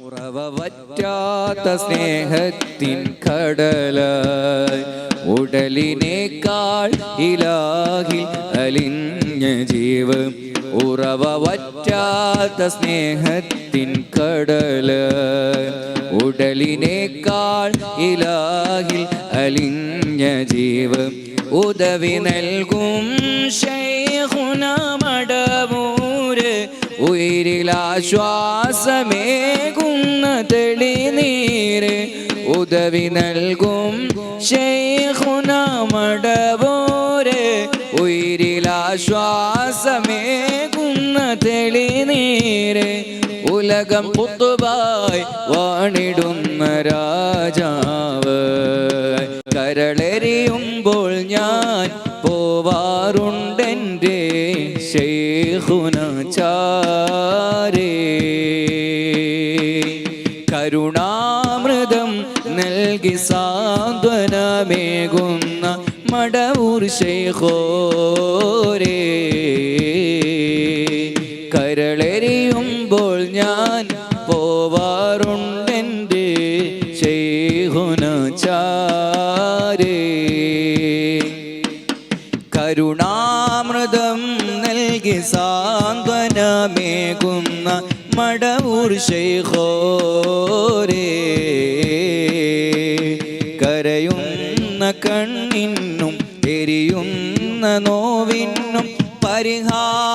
ഉറവറ്റാത്ത സ്നേഹത്തിൻ കടലായി ഉടലിനേക്കാൾ ഇലാഹിൽ അലിഞ്ഞ ജീവൻ. ഉറവറ്റാത്ത സ്നേഹത്തിൻ കടലായി ഉടലിനേക്കാൾ ഇലാഹിൽ അലിഞ്ഞ ജീവൻ. ഉദവി നൽകും ശൈഖുന മടവൂര് ഉയിരിലാശ്വാസമേകുന്ന തെളിനീര്. ഉദവി നൽകും ശൈഖുന മടവൂര് ഉയിരിലാശ്വാസമേകുന്ന തെളിനീര്. ഉലകം പുത്തുബായി വാണിടുന്ന രാജാവ് കരളെറിയുമ്പോൾ ഞാൻ പോവാറുണ്ടെൻ്റെ ശൈഖുന ചാരേ. കരുണാമൃതം നൽകി സാന്ത്വനമേകുന്ന മടവൂർ ശൈഖോരേ. കരളെറിയുമ്പോൾ ഞാൻ പോവാറുണ്ടെൻ്റെ ശൈഖുന ചാരേ. കരുണാമൃതം നൽകി സാന്ത്വനമേകുന്ന മടവൂർ ശൈഖോരേ. കരയുന്ന കണ്ണിനും എരിയുന്ന നോവിനും പരിഹാരം